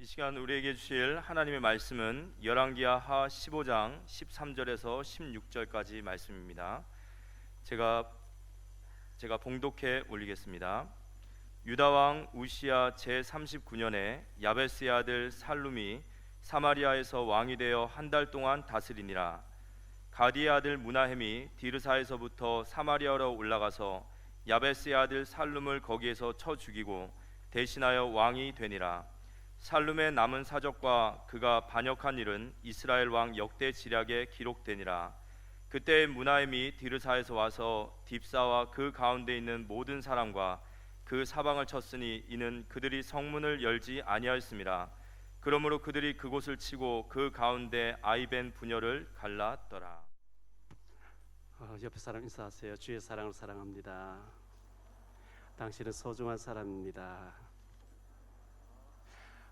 이 시간 우리에게 주실 하나님의 말씀은 열왕기하 15장 13절에서 16절까지 말씀입니다. 제가 봉독해 올리겠습니다. 유다 왕 우시야 제 39년에 야베스의 아들 살룸이 사마리아에서 왕이 되어 한 달 동안 다스리니라. 가디의 아들 무나헴이 디르사에서부터 사마리아로 올라가서 야베스의 아들 살룸을 거기에서 쳐 죽이고 대신하여 왕이 되니라. 살룸의 남은 사적과 그가 반역한 일은 이스라엘 왕 역대 지략에 기록되니라. 그때 무나헴이 디르사에서 와서 딥사와 그 가운데 있는 모든 사람과 그 사방을 쳤으니 이는 그들이 성문을 열지 아니하였음이라. 그러므로 그들이 그곳을 치고 그 가운데 아이벤 분열을 갈랐더라. 옆에 사람 인사하세요. 주의 사랑을 사랑합니다. 당신은 소중한 사람입니다.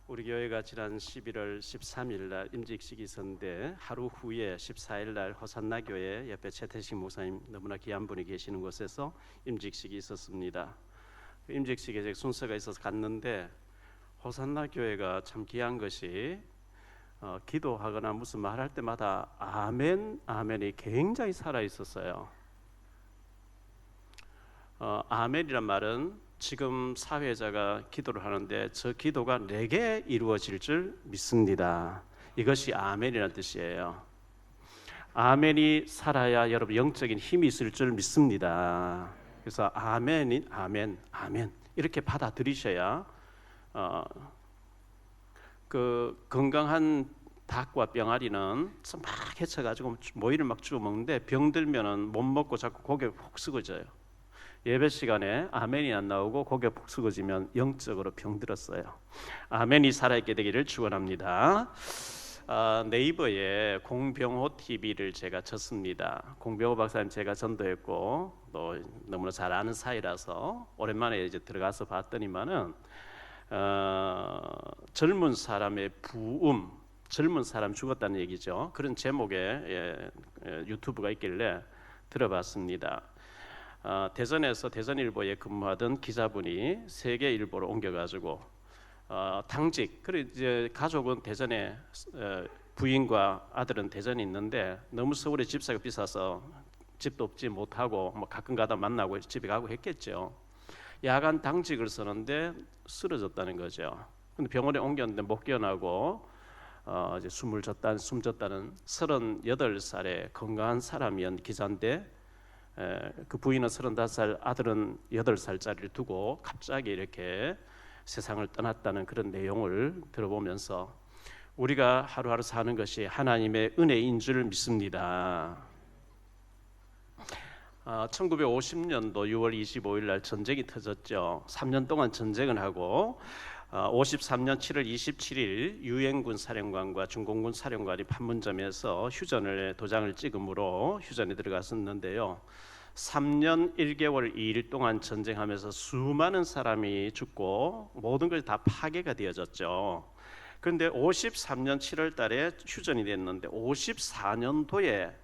우리 교회가 지난 11월 13일 날 임직식이 있었는데 하루 후에 14일 날 호산나 교회 옆에 최태식 목사님 너무나 귀한 분이 계시는 곳에서 임직식이 있었습니다. 임직식에 순서가 있어서 갔는데 호산나 교회가 참 귀한 것이 기도하거나 무슨 말할 때마다 아멘, 아멘이 굉장히 살아 있었어요. 아멘이란 말은 지금 사회자가 기도를 하는데 저 기도가 내게 이루어질 줄 믿습니다. 이것이 아멘이라는 뜻이에요. 아멘이 살아야 여러분 영적인 힘이 있을 줄 믿습니다. 그래서 아멘인 아멘, 아멘 이렇게 받아들이셔야 그 건강한 닭과 병아리는 막 해쳐가지고 모이를 막 주워 먹는데 병들면은 못 먹고 자꾸 고개 푹 쓰러져요. 예배 시간에 아멘이 안 나오고 고개 푹 쓰러지면 영적으로 병들었어요. 아멘이 살아있게 되기를 축원합니다. 네이버에 공병호 TV를 제가 쳤습니다. 공병호 박사님 제가 전도했고 또 너무나 잘 아는 사이라서 오랜만에 이제 들어가서 봤더니만은 젊은 사람의 부음, 젊은 사람 죽었다는 얘기죠. 그런 제목의 유튜브가 있길래 들어봤습니다. 대전에서 대전일보에 근무하던 기자분이 세계일보로 옮겨가지고 당직, 그리고 이제 가족은 대전에 부인과 아들은 대전에 있는데 너무 서울에 집사가 비싸서 집도 없지 못하고 뭐 가끔 가다 만나고 집에 가고 했겠죠. 야간 당직을 쓰는데 쓰러졌다는 거죠. 근데 병원에 옮겼는데 못 깨어나고 이제 숨 졌다는 38살의 건강한 사람이었던 기자인데 그 부인은 35살, 아들은 8살짜리를 두고 갑자기 이렇게 세상을 떠났다는 그런 내용을 들어보면서 우리가 하루하루 사는 것이 하나님의 은혜인 줄 믿습니다. 1950년도 6월 25일 날 전쟁이 터졌죠. 3년 동안 전쟁을 하고 53년 7월 27일 유엔군 사령관과 중공군 사령관이 판문점에서 도장을 찍음으로 휴전에 들어갔었는데요. 3년 1개월 2일 동안 전쟁하면서 수많은 사람이 죽고 모든 것이 다 파괴가 되어졌죠. 그런데 53년 7월 달에 휴전이 됐는데 54년도에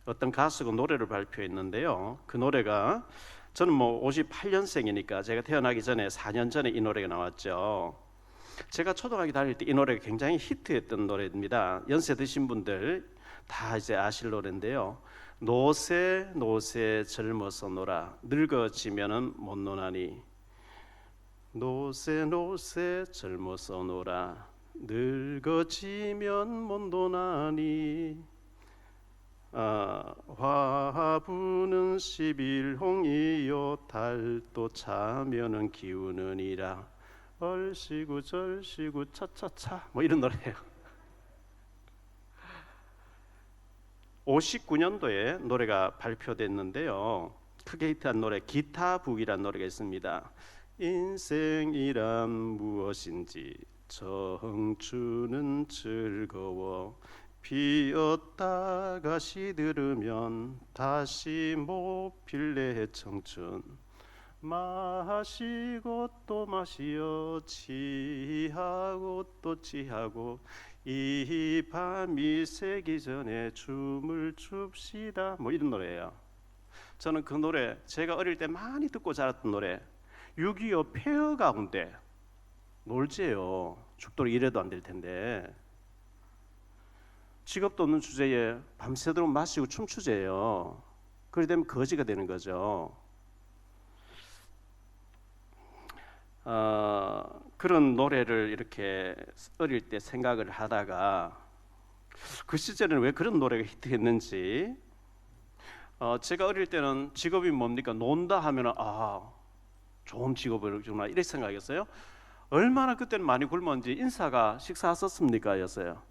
어떤 가수가 노래를 발표했는데요. 그 노래가 저는 58년생이니까 제가 태어나기 전에 4년 전에 이 노래가 나왔죠. 제가 초등학교 다닐 때 이 노래가 굉장히 히트했던 노래입니다. 연세 드신 분들 다 이제 아실 노래인데요. 노새 노새 젊어서 놀아 늙어지면은 못 노나니. 노새 노새 젊어서 놀아 늙어지면 못 노나니. 화부는 11홍이요 달도 차면은 기우느니라. 얼씨구 절씨구 차차차 뭐 이런 노래예요. 59년도에 노래가 발표됐는데요. 크게 히트한 노래 기타북이라는 노래가 있습니다. 인생이란 무엇인지 청춘은 즐거워 비었다가 시들으면 다시 못 필래 청춘. 마시고 또 마시어 취하고 또 취하고 이 밤이 새기 전에 춤을 춥시다 뭐 이런 노래예요. 저는 그 노래 제가 어릴 때 많이 듣고 자랐던 노래 6.25 폐허 가운데 놀지요. 죽도록 일해도 안 될 텐데. 직업도 없는 주제에 밤새도록 마시고 춤추재요. 그러게 되면 거지가 되는 거죠. 그런 노래를 이렇게 어릴 때 생각을 하다가 그 시절에는 왜 그런 노래가 히트했는지, 제가 어릴 때는 직업이 뭡니까? 논다 하면은 좋은 직업을 주나 이렇게 생각했어요. 얼마나 그때는 많이 굶었는지 인사가 식사하셨습니까? 였어요.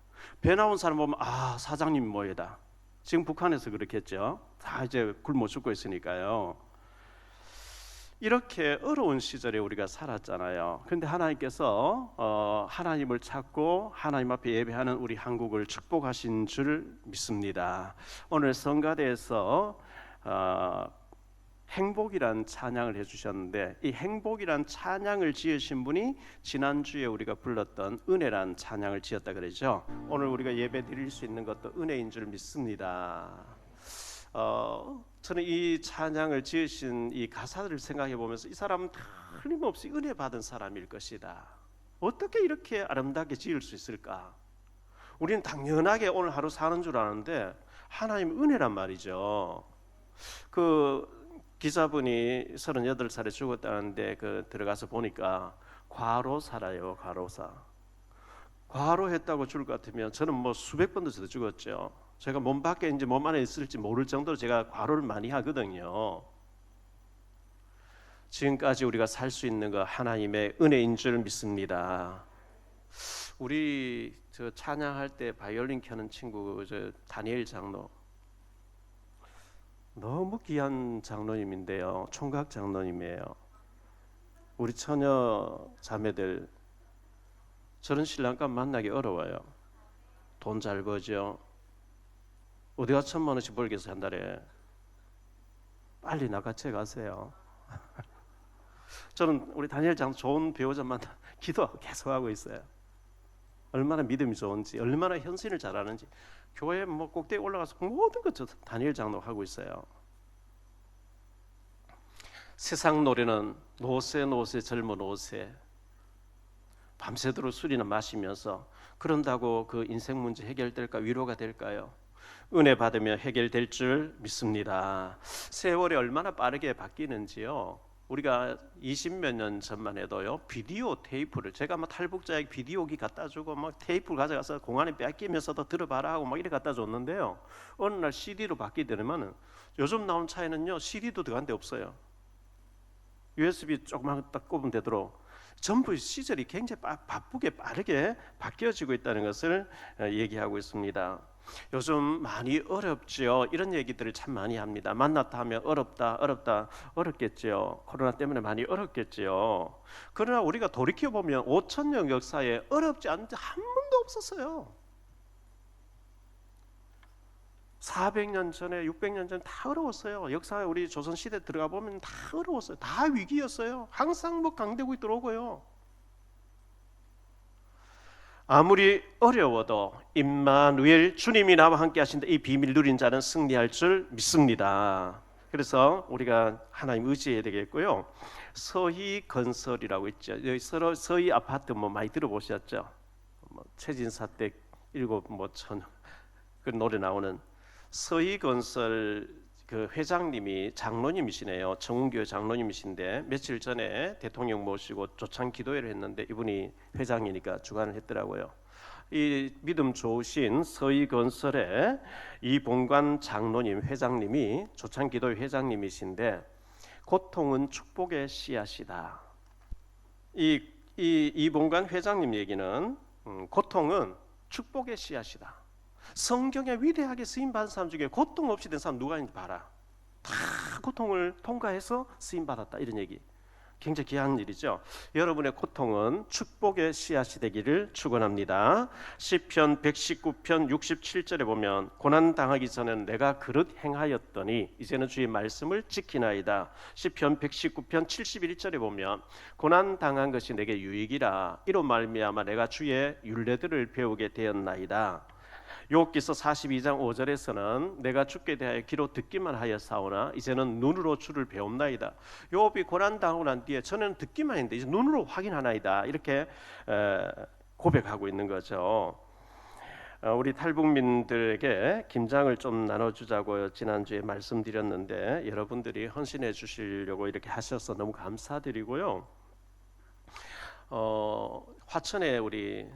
배 나온 사람 보면 사장님 뭐이다. 지금 북한에서 그렇겠죠. 다 이제 굶어 죽고 있으니까요. 이렇게 어려운 시절에 우리가 살았잖아요. 그런데 하나님께서 하나님을 찾고 하나님 앞에 예배하는 우리 한국을 축복하신 줄 믿습니다. 오늘 성가대에서 행복이란 찬양을 해주셨는데, 이 행복이란 찬양을 지으신 분이 지난주에 우리가 불렀던 은혜란 찬양을 지었다 그러죠. 오늘 우리가 예배 드릴 수 있는 것도 은혜인 줄 믿습니다. 저는 이 찬양을 지으신 이 가사들을 생각해 보면서 이 사람은 틀림없이 은혜 받은 사람일 것이다. 어떻게 이렇게 아름답게 지을 수 있을까? 우리는 당연하게 오늘 하루 사는 줄 아는데 하나님 은혜란 말이죠. 그 기자분이 38살에 죽었다는데 들어가서 보니까 과로사라요. 과로사. 과로했다고 죽을 것 같으면 저는 뭐 수백 번도 더 죽었죠. 제가 몸 밖에 이제 몸 안에 있을지 모를 정도로 제가 과로를 많이 하거든요. 지금까지 우리가 살 수 있는 거 하나님의 은혜인 줄 믿습니다. 우리 저 찬양할 때 바이올린 켜는 친구 다니엘 장로, 너무 귀한 장로님인데요. 총각 장로님이에요. 우리 처녀 자매들 저런 신랑감 만나기 어려워요. 돈 잘 버죠. 어디가 1,000만 원씩 벌겠어 한 달에. 빨리 나가채 가세요. 저는 우리 다니엘 장로 좋은 배우자 만나 기도하고 계속하고 있어요. 얼마나 믿음이 좋은지, 얼마나 헌신을 잘하는지. 교회 뭐 꼭대기 올라가서 모든 것 다니엘 장로 하고 있어요. 세상 노래는 노세 젊은 노세. 밤새도록 술이나 마시면서 그런다고 그 인생 문제 해결될까? 위로가 될까요? 은혜 받으면 해결될 줄 믿습니다. 세월이 얼마나 빠르게 바뀌는지요. 우리가 20몇 년 전만 해도요, 비디오 테이프를 제가 막 탈북자에게 비디오기 갖다 주고 막 테이프를 가져가서 공안에 뺏기면서도 들어봐라 하고 막 이렇게 갖다 줬는데요, 어느 날 CD로 바뀌게 되면 요즘 나온 차에는요 CD도 들어간 데 없어요. USB 조금만 딱 꼽으면 되도록 전부 시절이 굉장히 바쁘게 빠르게 바뀌어지고 있다는 것을 얘기하고 있습니다. 요즘 많이 어렵죠. 이런 얘기들을 참 많이 합니다. 만났다 하면 어렵다 어렵겠죠. 코로나 때문에 많이 어렵겠죠. 그러나 우리가 돌이켜보면 5,000년 역사에 어렵지 않은 데 한 번도 없었어요. 400년 전에 600년 전에 다 어려웠어요. 역사에 우리 조선시대 들어가 보면 다 어려웠어요. 다 위기였어요. 항상 뭐 강대국이 들어오고요. 아무리 어려워도 임마누엘 주님이 나와 함께 하신다. 이 비밀 누린 자는 승리할 줄 믿습니다. 그래서 우리가 하나님 의지해야 되겠고요. 서희 건설이라고 있죠. 여기 서희 아파트 뭐 많이 들어보셨죠? 뭐 최진사 때 7천 그 노래 나오는 서희 건설 그 회장님이 장로님이시네요. 정운교회 장로님이신데 며칠 전에 대통령 모시고 조창 기도회를 했는데 이분이 회장이니까 주관을 했더라고요. 이 믿음 좋으신 서희 건설의 이봉관 장로님 회장님이 조창 기도회 회장님이신데, 고통은 축복의 씨앗이다. 이 이봉관 회장님 얘기는 고통은 축복의 씨앗이다. 성경에 위대하게 쓰임받은 사람 중에 고통 없이 된 사람 누가 있는지 봐라. 다 고통을 통과해서 쓰임받았다. 이런 얘기 굉장히 귀한 일이죠. 여러분의 고통은 축복의 씨앗이 되기를 축원합니다. 시편 119편 67절에 보면 고난당하기 전에는 내가 그릇 행하였더니 이제는 주의 말씀을 지키나이다. 시편 119편 71절에 보면 고난당한 것이 내게 유익이라 이로 말미암아 내가 주의 율례들을 배우게 되었나이다. 욥기서 42장 5절에서는 내가 주께 대하여 귀로 듣기만 하여 사오나 이제는 눈으로 주를 배움나이다. 욥이 고난 당하고 난 뒤에 전에는 듣기만 했는데 이제 눈으로 확인하나이다. 이렇게 고백하고 있는 거죠. 우리 탈북민들에게 김장을 좀 나눠주자고 지난주에 말씀드렸는데 여러분들이 헌신해 주시려고 이렇게 하셔서 너무 감사드리고요. 화천에 우리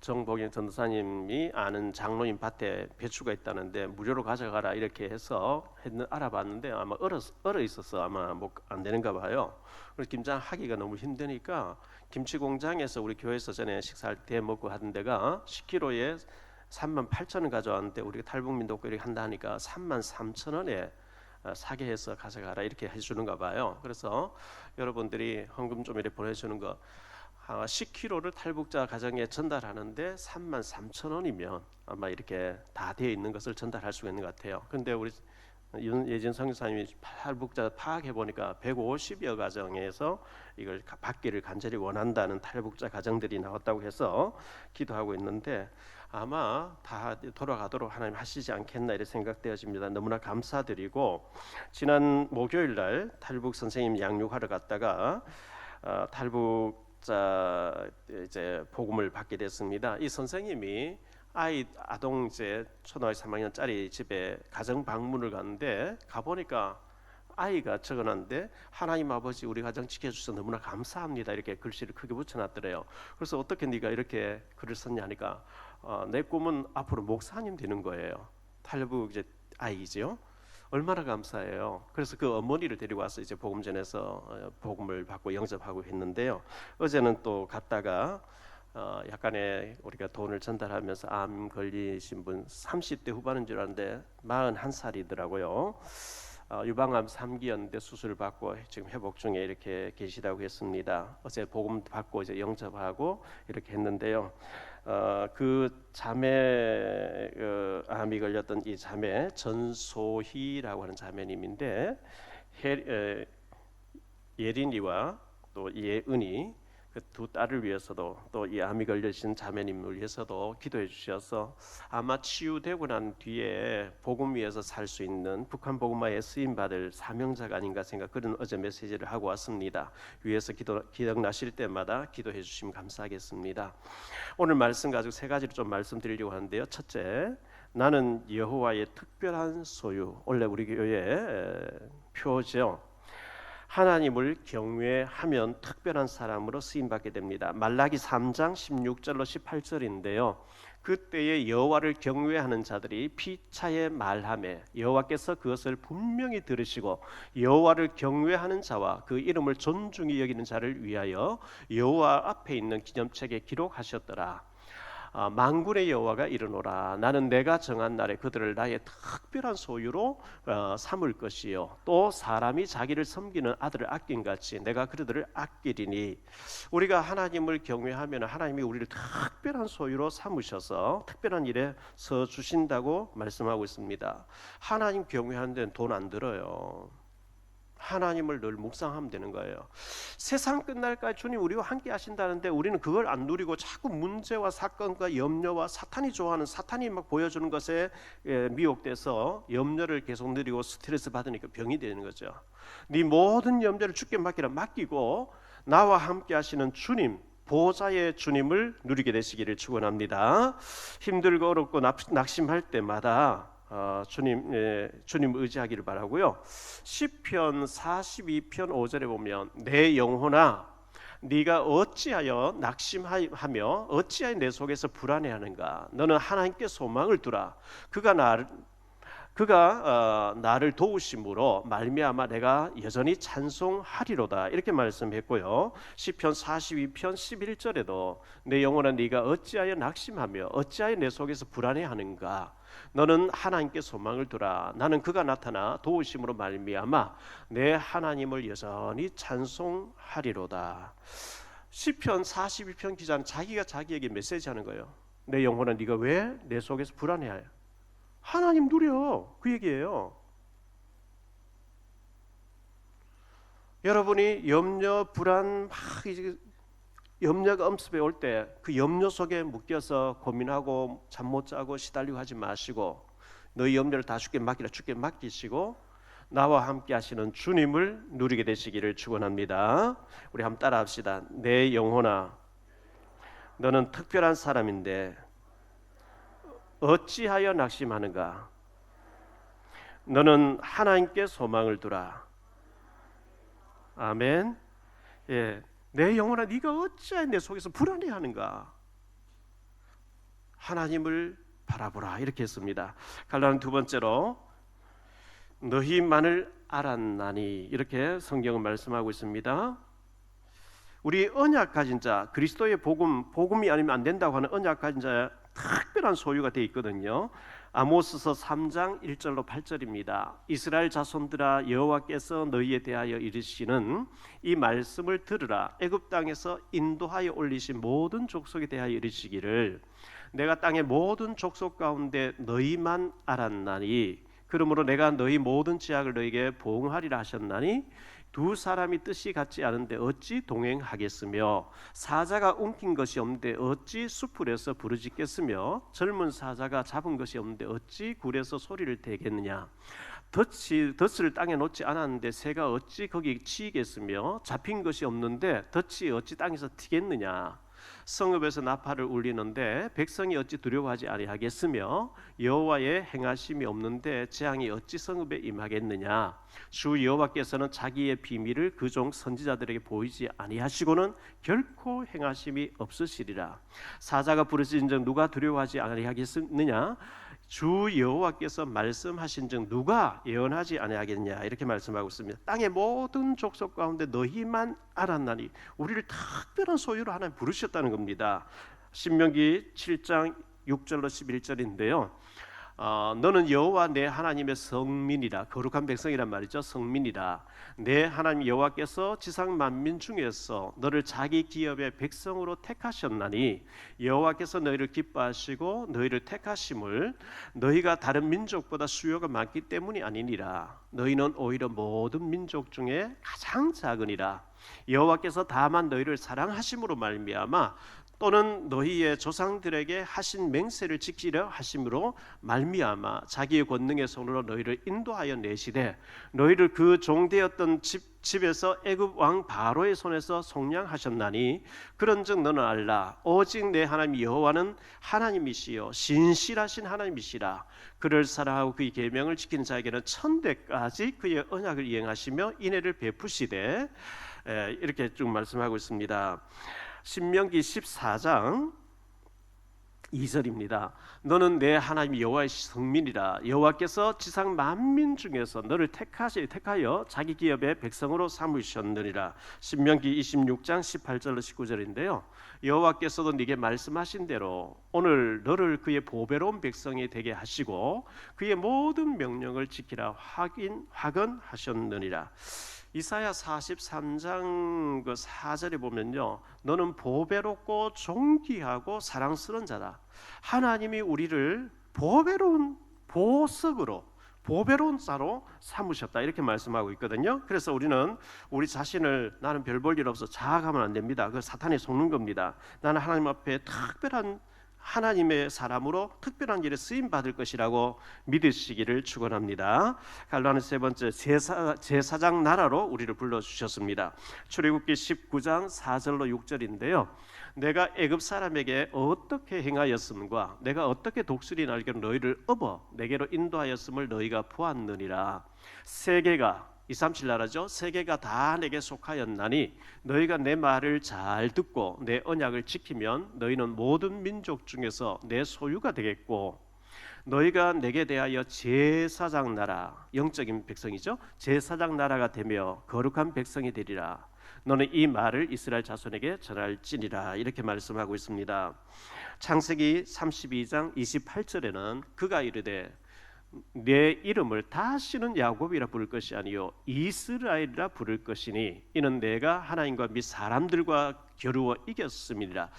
정복영 전도사님이 아는 장로님 밭에 배추가 있다는데 무료로 가져가라 이렇게 해서 알아봤는데 아마 얼어 있어서 아마 뭐 안 되는가 봐요. 그래서 김장 하기가 너무 힘드니까 김치 공장에서 우리 교회에서 전에 식사할 때 먹고 하던 데가 10kg에 38,000원 가져왔는데 우리가 탈북민 돕고 이렇게 한다 하니까 33,000원에 사게 해서 가져가라 이렇게 해주는가 봐요. 그래서 여러분들이 헌금 좀 이렇게 보내주는 거 10kg를 탈북자 가정에 전달하는데 33,000원이면 아마 이렇게 다 되어 있는 것을 전달할 수가 있는 것 같아요. 근데 우리 예진 선교사님이 탈북자 파악해 보니까 150여 가정에서 이걸 받기를 간절히 원한다는 탈북자 가정들이 나왔다고 해서 기도하고 있는데 아마 다 돌아가도록 하나님 하시지 않겠나 이렇게 생각되어집니다. 너무나 감사드리고 지난 목요일 날 탈북 선생님 양육하러 갔다가 탈북자 이제 복음을 받게 됐습니다. 이 선생님이 아동 이제 초등학교 3학년짜리 집에 가정 방문을 갔는데 가보니까 아이가 적어놨는데 하나님 아버지 우리 가정 지켜주셔서 너무나 감사합니다 이렇게 글씨를 크게 붙여놨더래요. 그래서 어떻게 네가 이렇게 글을 썼냐 하니까 내 꿈은 앞으로 목사님 되는 거예요. 탈북 이제 아이지요. 얼마나 감사해요. 그래서 그 어머니를 데리고 와서 이제 복음전에서 복음을 받고 영접하고 했는데요. 어제는 또 갔다가 약간의 우리가 돈을 전달하면서 암 걸리신 분 30대 후반인 줄 알았는데 41살이더라고요. 유방암 3기였는데 수술을 받고 지금 회복 중에 이렇게 계시다고 했습니다. 어제 복음 받고 이제 영접하고 이렇게 했는데요. 그 자매 암이 걸렸던 이 자매 전소희라고 하는 자매님인데 예린이와 또 예은이 그 두 딸을 위해서도 또 이 암이 걸리신 자매님을 위해서도 기도해 주셔서 아마 치유되고 난 뒤에 복음 위에서 살 수 있는 북한 복음화에 쓰임 받을 사명자가 아닌가 생각 그런 어제 메시지를 하고 왔습니다. 위에서 기억나실 때마다 기도해 주시면 감사하겠습니다. 오늘 말씀 가지고 세 가지를 좀 말씀드리려고 하는데요. 첫째, 나는 여호와의 특별한 소유. 원래 우리 교회 표죠. 하나님을 경외하면 특별한 사람으로 쓰임받게 됩니다. 말라기 3장 16절로 18절인데요. 그때에 여호와를 경외하는 자들이 피차에 말하매 여호와께서 그것을 분명히 들으시고 여호와를 경외하는 자와 그 이름을 존중히 여기는 자를 위하여 여호와 앞에 있는 기념책에 기록하셨더라. 만군의 여호와가 이르노라. 나는 내가 정한 날에 그들을 나의 특별한 소유로 삼을 것이요 또 사람이 자기를 섬기는 아들을 아낀 같이 내가 그들을 아끼리니. 우리가 하나님을 경외하면 하나님이 우리를 특별한 소유로 삼으셔서 특별한 일에 서 주신다고 말씀하고 있습니다. 하나님 경외하는 데는 돈 안 들어요. 하나님을 늘 묵상하면 되는 거예요. 세상 끝날까지 주님 우리와 함께 하신다는데 우리는 그걸 안 누리고 자꾸 문제와 사건과 염려와 사탄이 좋아하는 사탄이 막 보여주는 것에 미혹돼서 염려를 계속 누리고 스트레스 받으니까 병이 되는 거죠. 네 모든 염려를 주께 맡기고 나와 함께 하시는 주님 보호자의 주님을 누리게 되시기를 축원합니다. 힘들고 어렵고 낙심할 때마다 주님 의지하기를 바라고요. 시편 42편 5절에 보면 내 영혼아 네가 어찌하여 낙심하며 어찌하여 내 속에서 불안해하는가. 너는 하나님께 소망을 두라. 그가 나를 도우심으로 말미암아 내가 여전히 찬송하리로다. 이렇게 말씀했고요. 시편 42편 11절에도 내 영혼아 네가 어찌하여 낙심하며 어찌하여 내 속에서 불안해하는가. 너는 하나님께 소망을 두라. 나는 그가 나타나 도우심으로 말미암아 내 하나님을 여전히 찬송하리로다. 시편 42편 기자는 자기가 자기에게 메시지하는 거예요. 내 영혼아 네가 왜 내 속에서 불안해해? 하나님 누려. 그 얘기예요. 여러분이 염려, 불안 막 이제 염려가 엄습해 올 때 그 염려 속에 묶여서 고민하고 잠 못 자고 시달리고 하지 마시고 너희 염려를 다 주께 맡기라 주께 맡기시고 나와 함께 하시는 주님을 누리게 되시기를 축원합니다. 우리 한번 따라합시다. 내 영혼아 너는 특별한 사람인데 어찌하여 낙심하는가? 너는 하나님께 소망을 두라. 아멘. 예, 내 영혼아 네가 어찌하여 내 속에서 불안해하는가? 하나님을 바라보라 이렇게 했습니다. 갈라는 두 번째로 너희만을 알았나니 이렇게 성경은 말씀하고 있습니다. 우리 언약 가진 자, 그리스도의 복음이 아니면 안 된다고 하는 언약 가진 자의 특별한 소유가 되어 있거든요. 아모스서 3장 1절로 8절입니다. 이스라엘 자손들아 여호와께서 너희에 대하여 이르시는 이 말씀을 들으라. 애굽 땅에서 인도하여 올리신 모든 족속에 대하여 이르시기를 내가 땅의 모든 족속 가운데 너희만 알았나니 그러므로 내가 너희 모든 지약을 너희에게 보응하리라 하셨나니 두 사람이 뜻이 같지 않은데 어찌 동행하겠으며 사자가 움킨 것이 없는데 어찌 수풀에서 부르짖겠으며 젊은 사자가 잡은 것이 없는데 어찌 굴에서 소리를 대겠느냐 덫을 땅에 놓지 않았는데 새가 어찌 거기 치이겠으며 잡힌 것이 없는데 덫이 어찌 땅에서 튀겠느냐 성읍에서 나팔을 울리는데 백성이 어찌 두려워하지 아니하겠으며 여호와의 행하심이 없는데 재앙이 어찌 성읍에 임하겠느냐 주 여호와께서는 자기의 비밀을 그 종 선지자들에게 보이지 아니하시고는 결코 행하심이 없으시리라. 사자가 부르짖은즉 누가 두려워하지 아니하겠느냐 주 여호와께서 말씀하신즉 누가 예언하지 아니하겠냐 이렇게 말씀하고 있습니다. 땅의 모든 족속 가운데 너희만 알았나니 우리를 특별한 소유로 하나님 부르셨다는 겁니다. 신명기 7장 6절로 11절인데요. 너는 여호와 내 하나님의 성민이라 거룩한 백성이란 말이죠. 성민이라 내 하나님 여호와께서 지상 만민 중에서 너를 자기 기업의 백성으로 택하셨나니 여호와께서 너희를 기뻐하시고 너희를 택하심을 너희가 다른 민족보다 수요가 많기 때문이 아니니라. 너희는 오히려 모든 민족 중에 가장 작으니라. 여호와께서 다만 너희를 사랑하심으로 말미암아 또는 너희의 조상들에게 하신 맹세를 지키려 하심으로 말미암아 자기의 권능의 손으로 너희를 인도하여 내시되 너희를 그 종되었던 집에서 애굽 왕 바로의 손에서 속량하셨나니 그런즉 너는 알라 오직 내 하나님 여호와는 하나님이시요 신실하신 하나님이시라. 그를 사랑하고 그의 계명을 지키는 자에게는 천대까지 그의 언약을 이행하시며 인애를 베푸시되 이렇게 쭉 말씀하고 있습니다. 신명기 14장 2절입니다. 너는 내 하나님 여호와의 성민이라. 여호와께서 지상 만민 중에서 너를 택하여 자기 기업의 백성으로 삼으셨느니라. 신명기 26장 18절로 19절인데요. 여호와께서도 네게 말씀하신 대로 오늘 너를 그의 보배로운 백성이 되게 하시고 그의 모든 명령을 지키라 확언하셨느니라. 이사야 43장 그 4절에 보면요, 너는 보배롭고 존귀하고 사랑스러운 자다. 하나님이 우리를 보배로운 보석으로 보배로운 자로 삼으셨다 이렇게 말씀하고 있거든요. 그래서 우리는 우리 자신을 나는 별 볼 일 없어 자학하면 안 됩니다. 그 사탄이 속는 겁니다. 나는 하나님 앞에 특별한 하나님의 사람으로 특별한 일에 쓰임 받을 것이라고 믿으시기를 축원합니다. 갈라는 세 번째 제사장 나라로 우리를 불러 주셨습니다. 출애굽기 19장 4절로 6절인데요. 내가 애굽 사람에게 어떻게 행하였음과 내가 어떻게 독수리 날개로 너희를 업어 내게로 인도하였음을 너희가 보았느니라. 세계가 237 나라죠. 세계가 다 내게 속하였나니 너희가 내 말을 잘 듣고 내 언약을 지키면 너희는 모든 민족 중에서 내 소유가 되겠고 너희가 내게 대하여 제사장 나라, 영적인 백성이죠. 제사장 나라가 되며 거룩한 백성이 되리라. 너는 이 말을 이스라엘 자손에게 전할지니라 이렇게 말씀하고 있습니다. 창세기 32장 28절에는 그가 이르되 내 이름을 다시는 야곱이라 부를 것이 아니요 이스라엘이라 부를 것이니 이는 내가 하나님과 및 사람들과 겨루어 이겼음이니라.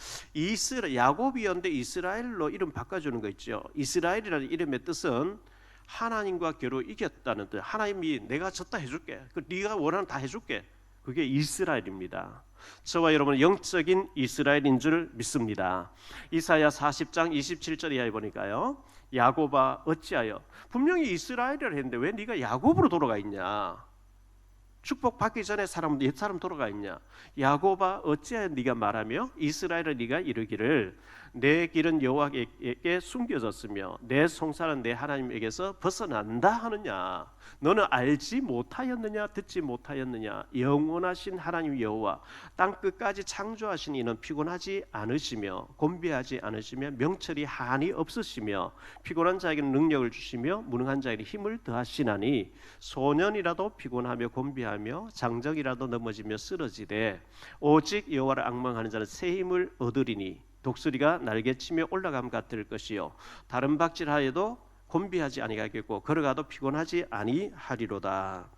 야곱이었는데 이스라엘로 이름 바꿔주는 거 있죠. 이스라엘이라는 이름의 뜻은 하나님과 겨루 이겼다는 뜻. 하나님이 내가 졌다 해줄게. 네가 원하는 다 해줄게. 그게 이스라엘입니다. 저와 여러분은 영적인 이스라엘인 줄 믿습니다. 이사야 40장 27절 이하에 보니까요, 야곱아 어찌하여, 분명히 이스라엘이라 했는데 왜 네가 야곱으로 돌아가 있냐? 축복받기 전에 옛 사람 돌아가 있냐? 야곱아 어찌하여 네가 말하며 이스라엘아 네가 이르기를 내 길은 여호와께 숨겨졌으며 내 송사는 내 하나님에게서 벗어난다 하느냐? 너는 알지 못하였느냐? 듣지 못하였느냐? 영원하신 하나님 여호와 땅 끝까지 창조하신 이는 피곤하지 않으시며 곤비하지 않으시며 명철이 한이 없으시며 피곤한 자에게는 능력을 주시며 무능한 자에게 힘을 더하시나니 소년이라도 피곤하며 곤비하며 장정이라도 넘어지며 쓰러지되 오직 여호와를 앙망하는 자는 새 힘을 얻으리니 독수리가 날개치며 올라감 같을 것이요 다른 박질하여도 곤비하지 아니하겠고 걸어가도 피곤하지 아니하리로다.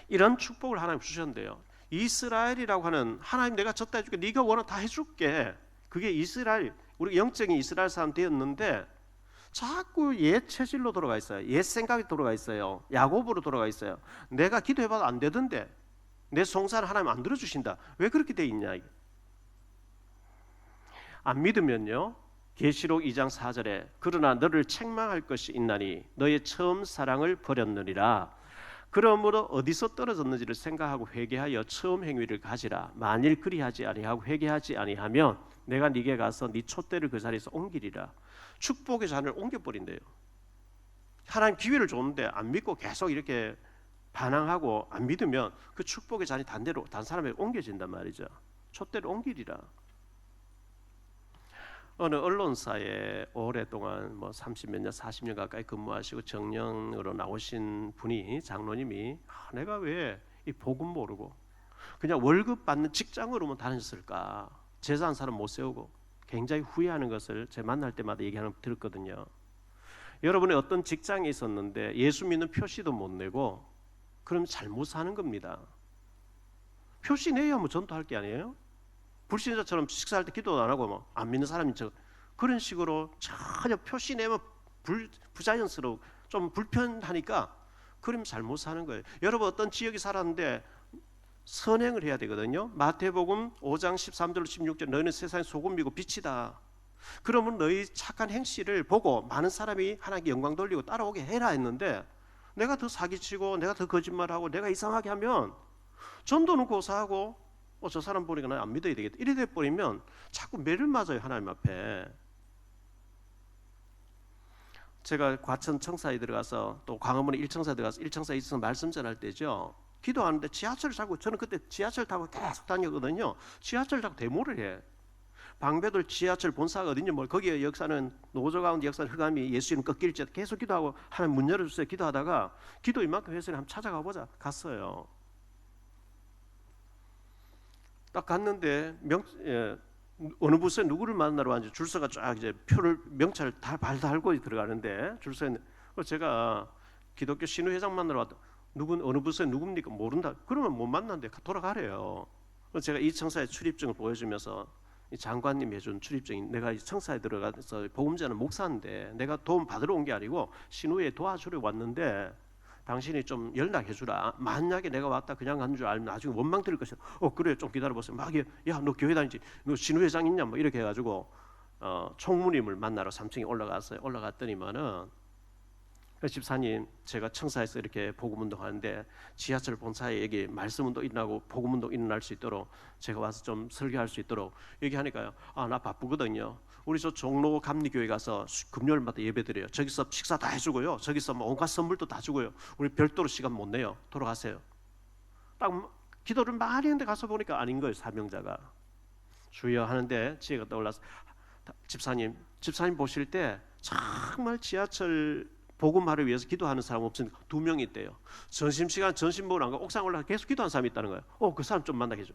이런 축복을 하나님 주셨는데요, 이스라엘이라고 하는 하나님 내가 졌다 해줄게, 네가 원하 다 해줄게, 그게 이스라엘, 우리 영적인 이스라엘 사람 되었는데 자꾸 옛 체질로 돌아가 있어요. 옛 생각이 돌아가 있어요. 야곱으로 돌아가 있어요. 내가 기도해봐도 안 되던데 내 송사를 하나님 안 들어주신다. 왜 그렇게 돼 있냐? 안 믿으면요, 계시록 2장 4절에 그러나 너를 책망할 것이 있나니 너의 처음 사랑을 버렸느니라. 그러므로 어디서 떨어졌는지를 생각하고 회개하여 처음 행위를 가지라. 만일 그리하지 아니하고 회개하지 아니하면 내가 네게 가서 네 촛대를 그 자리에서 옮기리라. 축복의 잔을 옮겨버린대요. 하나님 기회를 줬는데 안 믿고 계속 이렇게 반항하고 안 믿으면 그 축복의 잔이 다른 사람에게 옮겨진단 말이죠. 촛대를 옮기리라. 어느 언론사에 오랫동안 30몇 년, 40년 가까이 근무하시고 정년으로 나오신 분이, 장로님이 내가 왜 이 복음 모르고 그냥 월급 받는 직장으로만 다녔을까, 제사한 사람 못 세우고 굉장히 후회하는 것을 제 만날 때마다 얘기하는 거 들었거든요. 여러분의 어떤 직장에 있었는데 예수 믿는 표시도 못 내고 그럼 잘못 사는 겁니다. 표시 내야 전도할 게 아니에요? 불신자처럼 식사할 때 기도도 안 하고 안 믿는 사람인 척 그런 식으로 전혀 표시 내면 부자연스러워 좀 불편하니까 그럼 잘못 사는 거예요. 여러분 어떤 지역에 살았는데 선행을 해야 되거든요. 마태복음 5장 13절 16절 너희는 세상의 소금이고 빛이다. 그러면 너희 착한 행실을 보고 많은 사람이 하나님께 영광 돌리고 따라오게 해라 했는데 내가 더 사기치고 내가 더 거짓말하고 내가 이상하게 하면 전도는 고사하고 저 사람 보니까 나 안 믿어야 되겠다 이래 돼버리면 자꾸 매를 맞아요, 하나님 앞에. 제가 과천 청사에 들어가서 또 광화문에 1청사에 들어가서 1청사에 있어서 말씀 전할 때죠, 기도하는데 지하철을 타고, 저는 그때 지하철 타고 계속 다녔거든요. 지하철 타고 데모를 해. 방배들 지하철 본사가 어딘지 거기에 역사는 노조 가운데 역사는 흑암이 예수님 꺾일지 계속 기도하고 하나님 문 열어주세요 기도하다가 기도 이만큼 해서 한번 찾아가 보자 갔어요. 딱 갔는데 어느 부서에 누구를 만나러 왔는지 줄서가 쫙 이제 표를 명찰 다 발 달고 들어가는데 줄서에 제가 기독교 신우회장 만나러 왔다. 어느 부서에 누굽니까? 모른다. 그러면 못 만난대. 돌아가래요. 제가 이 청사의 출입증을 보여주면서 이 장관님이 해준 출입증이, 내가 이 청사에 들어가서 복음 전하는 목사인데 내가 도움 받으러 온 게 아니고 신우회 도와주러 왔는데 당신이 좀 연락해 주라. 만약에 내가 왔다 그냥 간 줄 알면 나중에 원망 들을 것이다. 그래 좀 기다려보세요. 막 야 너 교회 다니지? 너 신우회장 있냐? 이렇게 해가지고 총무님을 만나러 3층에 올라갔어요. 올라갔더니만은 집사님, 제가 청사에서 이렇게 복음운동 하는데 지하철 본사에 여기 말씀운동 일어나고 복음운동 일어날 수 있도록 제가 와서 좀 설교할 수 있도록 얘기하니까요. 나 바쁘거든요. 우리 저 종로 감리교회 가서 금요일마다 예배드려요. 저기서 식사 다 해주고요. 저기서 온갖 선물도 다 주고요. 우리 별도로 시간 못 내요. 돌아가세요. 딱 기도를 많이 했는데 가서 보니까 아닌 거예요. 사명자가. 주여 하는데 지혜가 떠올라서 집사님 보실 때 정말 지하철 복음화를 위해서 기도하는 사람 없으니까 2명이 있대요. 점심시간 점심 먹으러 안 가고 옥상 올라가 계속 기도하는 사람이 있다는 거예요. 그 사람 좀 만나게 해줘.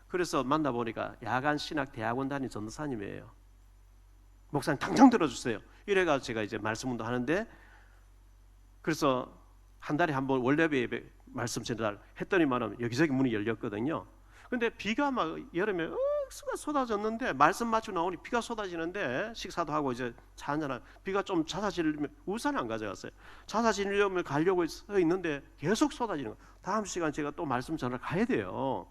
그래서 만나보니까 야간 신학 대학원 다닌 전도사님이에요. 목사님 당장 들어주세요. 이래가 제가 이제 말씀운동 하는데, 그래서 한 달에 한 번 원래배 예배 말씀 전달 했더니만은 여기저기 문이 열렸거든요. 근데 비가 막 여름에 억수가 쏟아졌는데 말씀 마치고 나오니 비가 쏟아지는데 식사도 하고 이제 차 한잔하고 비가 좀 잦아지려면 우산을 안 가져갔어요. 잦아지려면 가려고 서 있는데 계속 쏟아지는 거예요. 다음 시간 제가 또 말씀 전할 가야 돼요.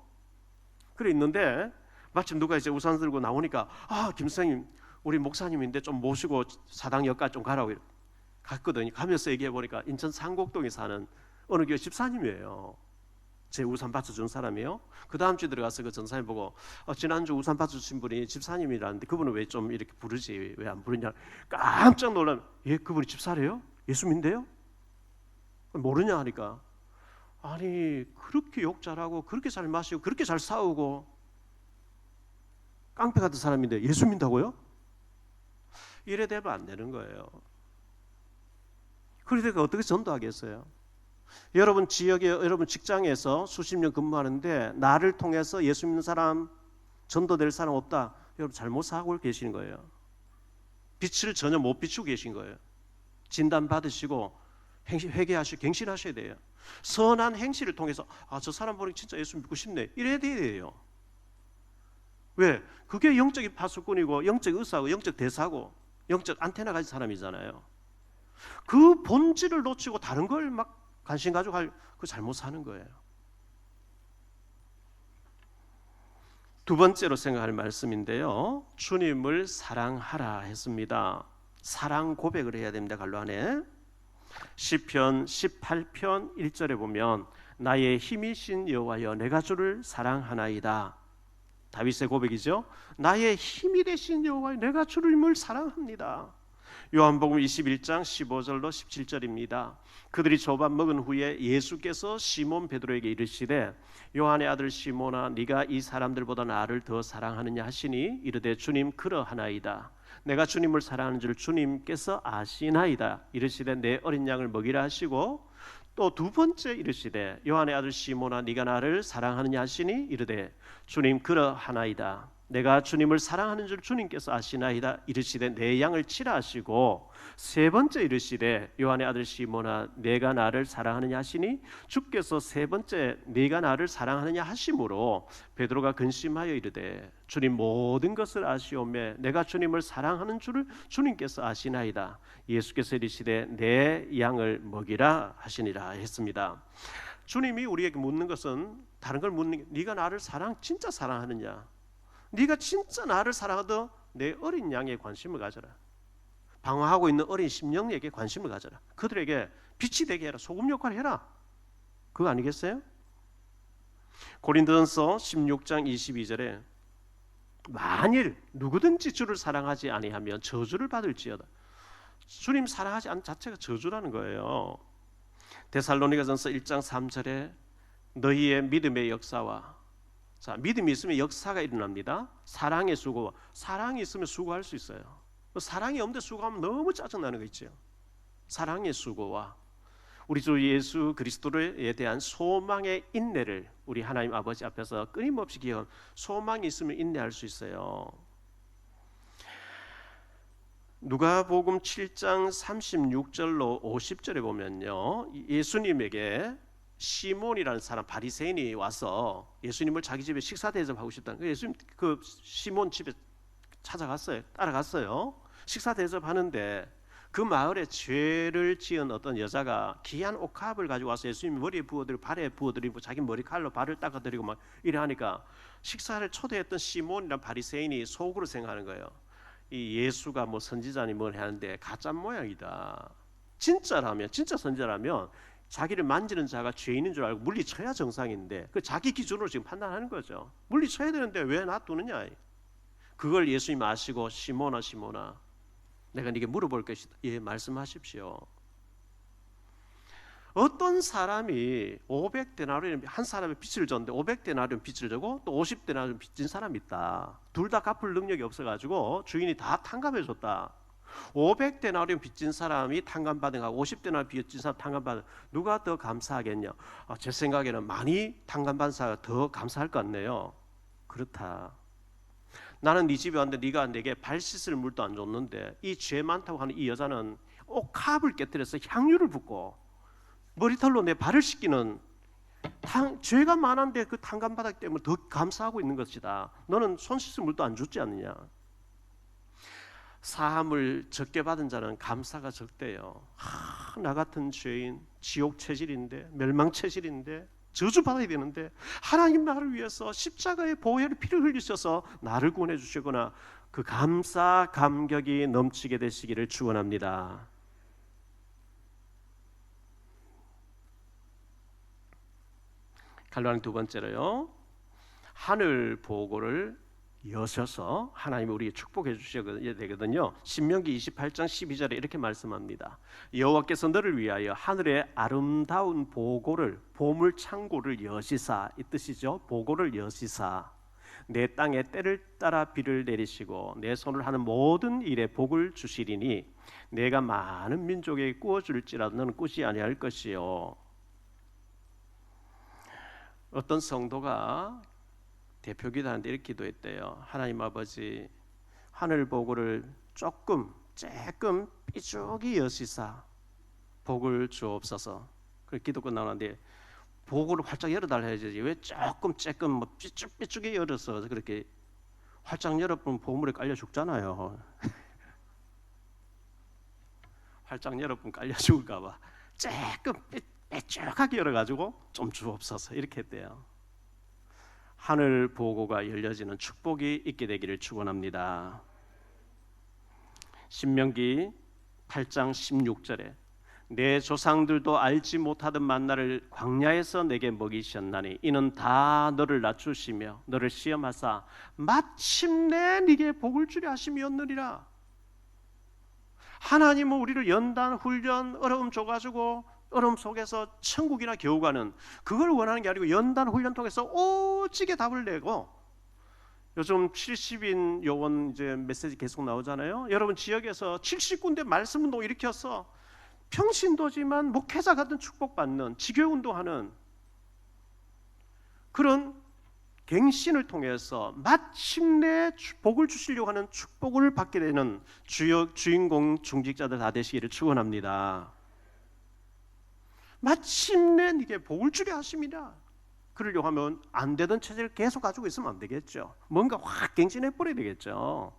그래 있는데 마침 누가 이제 우산 들고 나오니까 김선생님 우리 목사님인데 좀 모시고 사당역까지 좀 가라고 갔거든요. 가면서 얘기해 보니까 인천 상곡동에 사는 어느 교회 집사님이에요. 제 우산 받쳐준 사람이에요. 그 다음 주에 들어가서 그 전사님 보고 지난주 우산 받쳐주신 분이 집사님이라는데 그분은 왜 좀 이렇게 부르지 왜 안 부르냐 깜짝 놀라면 그분이 집사래요? 예수 믿는데요? 모르냐 하니까 아니 그렇게 욕 잘하고 그렇게 잘 마시고 그렇게 잘 싸우고 깡패 같은 사람인데 예수 믿는다고요? 이래 되면 안 되는 거예요. 그러니까 어떻게 전도하겠어요? 여러분 지역에 여러분 직장에서 수십 년 근무하는데 나를 통해서 예수 믿는 사람 전도될 사람 없다. 여러분 잘못 사고 계시는 거예요. 빛을 전혀 못 비추고 계신 거예요. 진단 받으시고 회개하시고 갱신하셔야 돼요. 선한 행실을 통해서 저 사람 보니 진짜 예수 믿고 싶네 이래야 돼요. 왜? 그게 영적인 파수꾼이고 영적 의사고 영적 대사고 영적 안테나 가진 사람이잖아요. 그 본질을 놓치고 다른 걸 막 관심 가지고 그 잘못 사는 거예요. 두 번째로 생각할 말씀인데요. 주님을 사랑하라 했습니다. 사랑 고백을 해야 됩니다. 갈로 안에 시편 18편 1절에 보면 나의 힘이신 여호와여 내가 주를 사랑하나이다. 다윗의 고백이죠. 나의 힘이 되신 여호와여 내가 주님을 사랑합니다. 요한복음 21장 15절로 17절입니다. 그들이 조밥 먹은 후에 예수께서 시몬 베드로에게 이르시되 요한의 아들 시몬아 네가 이 사람들보다 나를 더 사랑하느냐 하시니 이르되 주님 그러하나이다. 내가 주님을 사랑하는 줄 주님께서 아시나이다. 이르시되 내 어린 양을 먹이라 하시고 또 두 번째 이르시되 요한의 아들 시몬아 네가 나를 사랑하느냐 하시니 이르되 주님 그러하나이다. 내가 주님을 사랑하는 줄 주님께서 아시나이다. 이르시되 내 양을 치라 하시고 세 번째 이르시되 요한의 아들 시몬아 내가 나를 사랑하느냐 하시니 주께서 세 번째 네가 나를 사랑하느냐 하심으로 베드로가 근심하여 이르되 주님 모든 것을 아시오매 내가 주님을 사랑하는 줄을 주님께서 아시나이다. 예수께서 이르시되 내 양을 먹이라 하시니라 했습니다. 주님이 우리에게 묻는 것은 다른 걸 묻는 게 네가 나를 진짜 사랑하느냐, 네가 진짜 나를 사랑하던 내 어린 양에 관심을 가져라. 방황하고 있는 어린 심령에게 관심을 가져라. 그들에게 빛이 되게 해라. 소금 역할을 해라. 그거 아니겠어요? 고린도전서 16장 22절에 만일 누구든지 주를 사랑하지 아니하면 저주를 받을지어다. 주님 사랑하지 않는 자체가 저주라는 거예요. 데살로니가전서 1장 3절에 너희의 믿음의 역사와 믿음이 있으면 역사가 일어납니다. 사랑의 수고, 사랑이 있으면 수고할 수 있어요. 사랑이 없는데 수고하면 너무 짜증나는 거 있죠. 사랑의 수고와 우리 주 예수 그리스도에 대한 소망의 인내를 우리 하나님 아버지 앞에서 끊임없이 기억하면 소망이 있으면 인내할 수 있어요. 누가복음 7장 36절로 50절에 보면요, 예수님에게 시몬이라는 사람 바리새인이 와서 예수님을 자기 집에 식사 대접하고 싶다는 거예요. 예수님 그 시몬 집에 찾아갔어요. 따라갔어요. 식사 대접하는데 그 마을에 죄를 지은 어떤 여자가 귀한 옥합을 가지고 와서 예수님 머리에 부어드리고 발에 부어드리고 자기 머리칼로 발을 닦아드리고 막 이래 하니까 식사를 초대했던 시몬이라는 바리새인이 속으로 생각하는 거예요. 이 예수가 뭐 선지자니 뭘 하는데 가짜 모양이다. 진짜 선지자라면 자기를 만지는 자가 죄인인 줄 알고 물리쳐야 정상인데 그 자기 기준으로 지금 판단하는 거죠. 물리쳐야 되는데 왜 놔두느냐. 그걸 예수님 아시고 시몬아 내가 네게 물어볼 것이다. 예, 말씀하십시오. 어떤 사람이 500데나리온 한 사람의 빚을 졌는데 500데나리온 빚을 져고 또 50데나리온 빚진 사람이 있다. 둘 다 갚을 능력이 없어가지고 주인이 다 탕감해줬다. 500데나리온 빚진 사람이 탕감받은 거하고 50데나리온 빚진 사람 탕감받은 누가 더 감사하겠냐? 제 생각에는 많이 탕감받은 사람이 더 감사할 것 같네요. 그렇다. 나는 네 집에 왔는데 네가 내게 발 씻을 물도 안 줬는데 이 죄 많다고 하는 이 여자는 옥합을 깨뜨려서 향유를 붓고 머리털로 내 발을 씻기는 죄가 많은데 그 탕감받았기 때문에 더 감사하고 있는 것이다. 너는 손 씻을 물도 안 줬지 않느냐. 사함을 적게 받은 자는 감사가 적대요. 나 같은 죄인 지옥 체질인데 멸망 체질인데 저주받아야 되는데 하나님 나를 위해서 십자가의 보혈의 피를 흘리셔서 나를 구원해 주시거나 그 감사 감격이 넘치게 되시기를 축원합니다. 갈라는 두 번째로요, 하늘 보고를 여셔서 하나님이 우리에게 축복해 주셔야 되거든요. 신명기 28장 12절에 이렇게 말씀합니다. 여호와께서 너를 위하여 하늘의 아름다운 보고를, 보물 창고를 여시사, 이 뜻이죠. 보고를 여시사 내 땅에 때를 따라 비를 내리시고 내 손을 하는 모든 일에 복을 주시리니 내가 많은 민족에게 꾸어줄지라도 너는 꾸지 아니할 것이요. 어떤 성도가 대표기도하는데 이렇게 기도했대요. 하나님 아버지, 하늘 보고를 조금 삐죽이 여시사 복을 주옵소서. 그 기도 끝나는데 보고를 활짝 열어달라 해야지. 왜 조금 뭐 삐죽삐죽이 열어서 그렇게 활짝 열어보면 보물에 깔려 죽잖아요. 활짝 열어보면 깔려 죽을까봐 조금 삐죽하게 열어가지고 좀 주옵소서 이렇게 했대요. 하늘 보고가 열려지는 축복이 있게 되기를 축원합니다. 신명기 8장 16절에 내 조상들도 알지 못하던 만나를 광야에서 내게 먹이셨나니 이는 다 너를 낮추시며 너를 시험하사 마침내 네게 복을 주려 하심이었느니라. 하나님은 우리를 연단, 훈련, 어려움 줘가지고 어려움 속에서 천국이나 겨우 가는 그걸 원하는 게 아니고 연단 훈련 통해서 오직에 답을 내고, 요즘 70인 요원 이제 메시지 계속 나오잖아요. 여러분 지역에서 70군데 말씀 운동 일으켜서 평신도지만 목회자 같은 축복받는 지교 운동하는 그런 갱신을 통해서 마침내 복을 주시려고 하는 축복을 받게 되는 주인공 중직자들 다 되시기를 축원합니다. 마침내 네게 복을 주려 하십니다. 그러려고 하면 안 되던 체제를 계속 가지고 있으면 안 되겠죠. 뭔가 확 갱신해 버려야 되겠죠.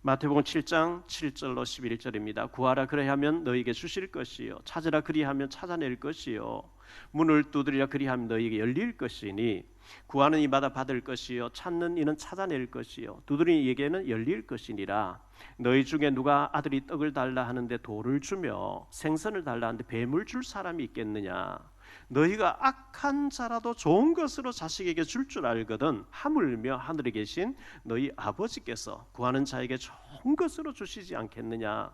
마태복음 7장 7절로 11절입니다. 구하라 그리하면 너희에게 주실 것이요 찾으라 그리하면 찾아낼 것이요 문을 두드리라 그리하면 너희에게 열릴 것이니 구하는 이마다 받을 것이요 찾는 이는 찾아낼 것이요 두드리는 이에게는 열릴 것이니라. 너희 중에 누가 아들이 떡을 달라 하는데 돌을 주며 생선을 달라 하는데 뱀을 줄 사람이 있겠느냐. 너희가 악한 자라도 좋은 것으로 자식에게 줄 알거든 하물며 하늘에 계신 너희 아버지께서 구하는 자에게 좋은 것으로 주시지 않겠느냐.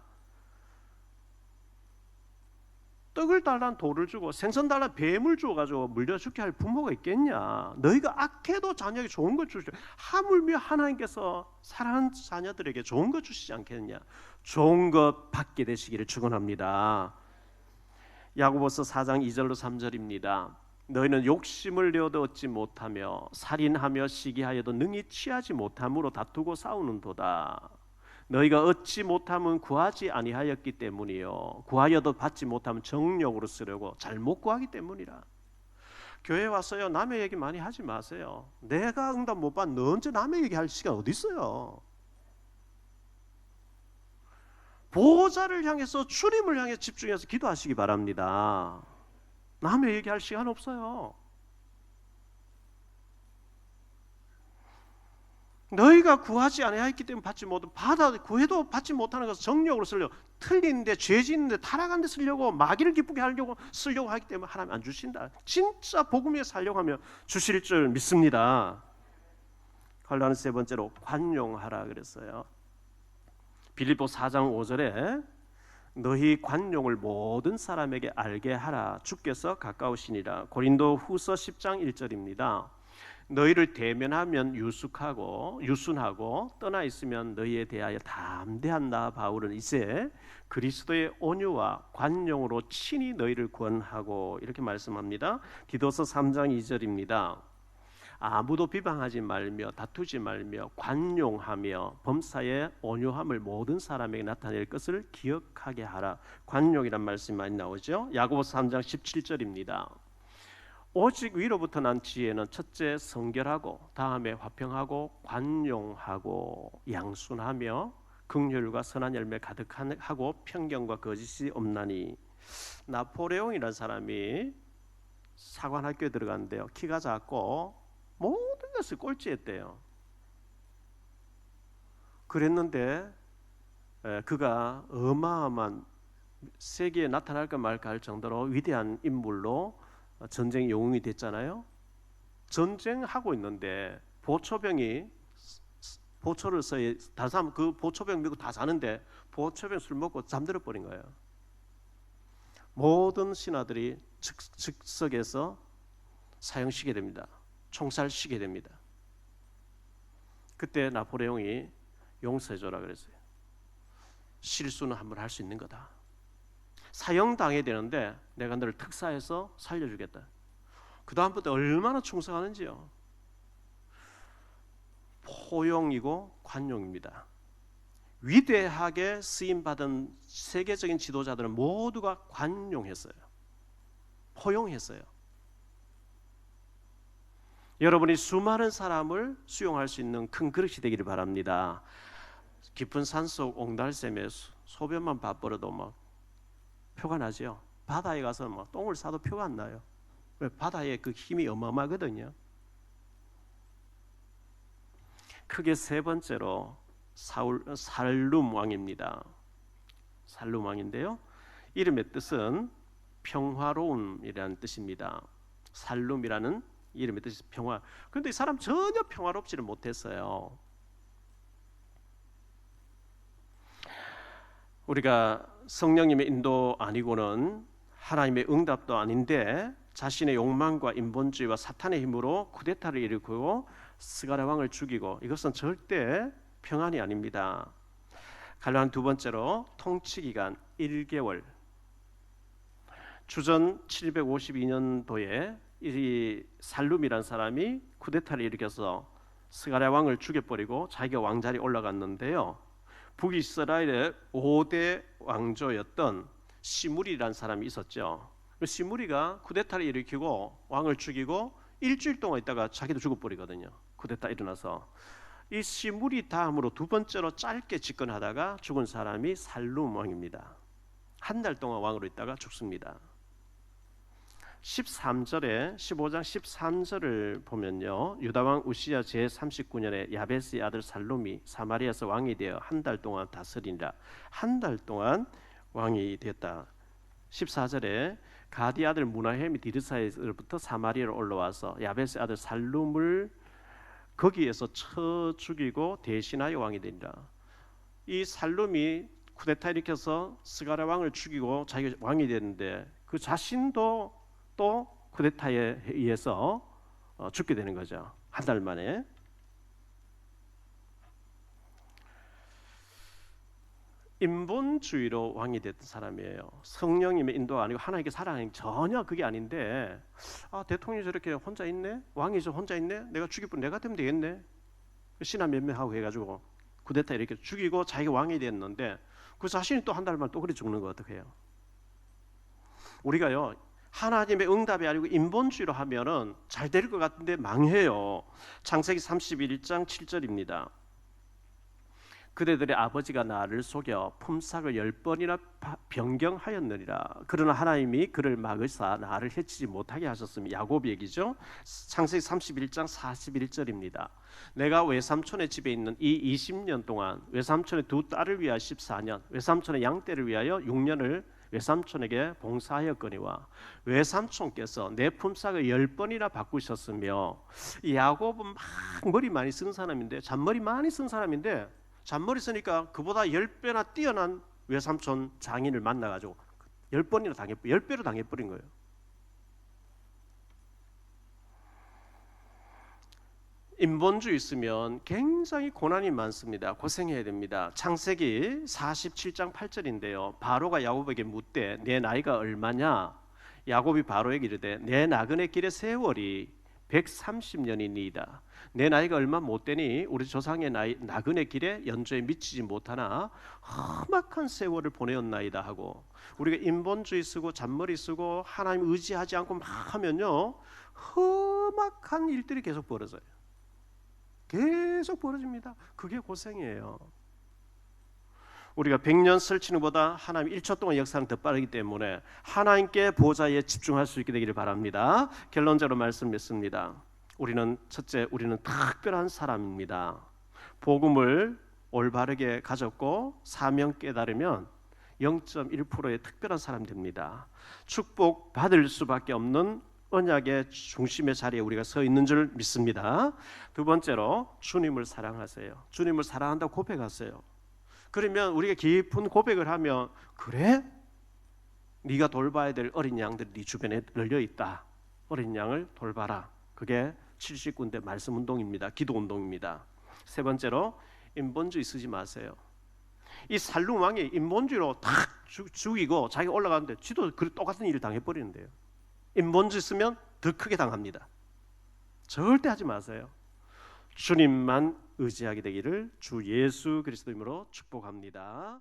떡을 달란 돌을 주고 생선 달란 뱀을 주어가지고 물려 죽게 할 부모가 있겠냐. 너희가 악해도 자녀에게 좋은 것 주시죠. 하물며 하나님께서 사랑하는 자녀들에게 좋은 것 주시지 않겠느냐. 좋은 것 받게 되시기를 축원합니다. 야고보서 4장 2절로 3절입니다. 너희는 욕심을 내어도 얻지 못하며 살인하며 시기하여도 능히 취하지 못함으로 다투고 싸우는도다. 너희가 얻지 못함은 구하지 아니하였기 때문이요 구하여도 받지 못하면 정욕으로 쓰려고 잘못 구하기 때문이라. 교회 와서요 남의 얘기 많이 하지 마세요. 내가 응답 못 받는 너 언제 남의 얘기 할 시간 어디 있어요. 보호자를 향해서 주님을 향해 집중해서 기도하시기 바랍니다. 남의 얘기할 시간 없어요. 너희가 구하지 아니하였기 때문에 받지 못하고 구해도 받지 못하는 것을 정욕으로 쓰려고 틀린데 죄 짓는데 타락한 데 쓰려고 마귀를 기쁘게 하려고 쓰려고 하기 때문에 하나님 안 주신다. 진짜 복음 위에 살려고 하면 주실 줄 믿습니다. 갈라는 세 번째로 관용하라 그랬어요. 빌립보 4장 5절에 너희 관용을 모든 사람에게 알게 하라 주께서 가까우시니라. 고린도 후서 10장 1절입니다. 너희를 대면하면 유순하고 떠나 있으면 너희에 대하여 담대한 나 바울은 이제 그리스도의 온유와 관용으로 친히 너희를 구원하고 이렇게 말씀합니다. 디도서 3장 2절입니다. 아무도 비방하지 말며 다투지 말며 관용하며 범사에 온유함을 모든 사람에게 나타낼 것을 기억하게 하라. 관용이란 말씀이 많이 나오죠. 야고보서 3장 17절입니다. 오직 위로부터 난 지혜는 첫째 성결하고 다음에 화평하고 관용하고 양순하며 긍휼과 선한 열매 가득하고 편견과 거짓이 없나니. 나폴레옹이라는 사람이 사관학교에 들어갔는데요. 키가 작고 모든 것을 꼴찌했대요. 그랬는데 그가 어마어마한 세계에 나타날까 말까 할 정도로 위대한 인물로 전쟁 영웅이 됐잖아요. 전쟁하고 있는데 보초병이 보초를 써야 다른 사람 그 보초병 믿고 다 자는데 보초병 술 먹고 잠들어 버린 거예요. 모든 신하들이 즉석에서 사형시게 됩니다. 총살시게 됩니다. 그때 나폴레옹이 용서해줘라 그랬어요. 실수는 한번 할 수 있는 거다. 사형당해야 되는데 내가 너를 특사해서 살려주겠다. 그 다음부터 얼마나 충성하는지요. 포용이고 관용입니다. 위대하게 쓰임받은 세계적인 지도자들은 모두가 관용했어요. 포용했어요. 여러분이 수많은 사람을 수용할 수 있는 큰 그릇이 되기를 바랍니다. 깊은 산속 옹달샘에 소변만 밥버려도 막 표가 나죠. 바다에 가서 막 똥을 싸도 표가 안 나요. 왜? 바다의 그 힘이 어마어마하거든요. 크게 세 번째로 살룸 왕입니다. 살룸 왕인데요. 이름의 뜻은 평화로움이라는 뜻입니다. 살룸이라는 이름의 뜻이 평화. 그런데 이 사람 전혀 평화롭지를 못했어요. 우리가 성령님의 인도 아니고는 하나님의 응답도 아닌데 자신의 욕망과 인본주의와 사탄의 힘으로 쿠데타를 일으키고 스가랴 왕을 죽이고 이것은 절대 평안이 아닙니다. 갈라한 두 번째로 통치기간 1개월. 주전 752년도에 이 살룸이라는 사람이 쿠데타를 일으켜서 스가랴 왕을 죽여버리고 자기가 왕자리에 올라갔는데요. 북이스라엘의 5대 왕조였던 시므리라는 사람이 있었죠. 시므리가 쿠데타를 일으키고 왕을 죽이고 일주일 동안 있다가 자기도 죽어버리거든요. 쿠데타 일어나서. 이 시므리 다음으로 두 번째로 짧게 집권하다가 죽은 사람이 살룸 왕입니다. 한 달 동안 왕으로 있다가 죽습니다. 13절에 15장 13절을 보면요. 유다왕 우시야 제39년에 야베스의 아들 살룸이 사마리아에서 왕이 되어 한 달 동안 다스리니라. 한 달 동안 왕이 되었다. 14절에 가디 아들 무나헴이 디르사에서부터 사마리아로 올라와서 야베스의 아들 살룸을 거기에서 쳐 죽이고 대신하여 왕이 되니라. 이 살룸이 쿠데타 일으켜서 스가랴 왕을 죽이고 자기가 왕이 됐는데 그 자신도 또 쿠데타에 의해서 죽게 되는 거죠. 한 달 만에. 인본주의로 왕이 됐던 사람이에요. 성령님의 인도가 아니고 하나님께 사랑하는 전혀 그게 아닌데 대통령이 저렇게 혼자 있네? 왕이 저 혼자 있네? 내가 죽일 분 내가 되면 되겠네? 신하 몇 명하고 해가지고 쿠데타 이렇게 죽이고 자기가 왕이 됐는데 그 자신이 또 한 달 만에 또 그래 죽는 거 어떻게 해요? 우리가요 하나님의 응답이 아니고 인본주의로 하면은 잘 될 것 같은데 망해요. 창세기 31장 7절입니다. 그대들의 아버지가 나를 속여 품삯을 10번이나 변경하였느니라. 그러나 하나님이 그를 막으사 나를 해치지 못하게 하셨으니 야곱 얘기죠. 창세기 31장 41절입니다. 내가 외삼촌의 집에 있는 이 20년 동안 외삼촌의 두 딸을 위하여 14년, 외삼촌의 양떼를 위하여 6년을 외삼촌에게 봉사하였거니와 외삼촌께서 내 품삯을 10번이나 바꾸셨으며 야곱은 막 머리 많이 쓴 사람인데 잔머리 많이 쓴 사람인데 잔머리 쓰니까 그보다 10배나 뛰어난 외삼촌 장인을 만나가지고 10번이나 10배로 당해버린 거예요. 인본주의 있으면 굉장히 고난이 많습니다. 고생해야 됩니다. 창세기 47장 8절인데요. 바로가 야곱에게 묻되 내 나이가 얼마냐? 야곱이 바로에게 이르되 내 나그네 길의 세월이 130년이니이다. 내 나이가 얼마 못 되니 우리 조상의 나그네 길에 연조에 미치지 못하나 험악한 세월을 보내었나이다 하고 우리가 인본주의 쓰고 잔머리 쓰고 하나님 의지하지 않고 막 하면요 험악한 일들이 계속 벌어져요. 계속 벌어집니다. 그게 고생이에요. 우리가 100년 설치는 것보다 하나님 1초 동안 역사는 더 빠르기 때문에 하나님께 보좌에 집중할 수 있게 되기를 바랍니다. 결론적으로 말씀드렸습니다. 우리는 첫째, 우리는 특별한 사람입니다. 복음을 올바르게 가졌고 사명 깨달으면 0.1%의 특별한 사람 됩니다. 축복 받을 수밖에 없는 언약의 중심의 자리에 우리가 서 있는 줄 믿습니다. 두 번째로 주님을 사랑하세요. 주님을 사랑한다고 고백하세요. 그러면 우리가 깊은 고백을 하면 그래? 네가 돌봐야 될 어린 양들이 네 주변에 널려 있다. 어린 양을 돌봐라. 그게 70군데 말씀 운동입니다. 기도 운동입니다. 세 번째로 인본주의 쓰지 마세요. 이 살룸 왕이 인본주의로 탁 죽이고 자기가 올라가는데 지도 똑같은 일을 당해버리는데요. 인본주의 쓰면 더 크게 당합니다. 절대 하지 마세요. 주님만 의지하게 되기를 주 예수 그리스도 이름으로 축복합니다.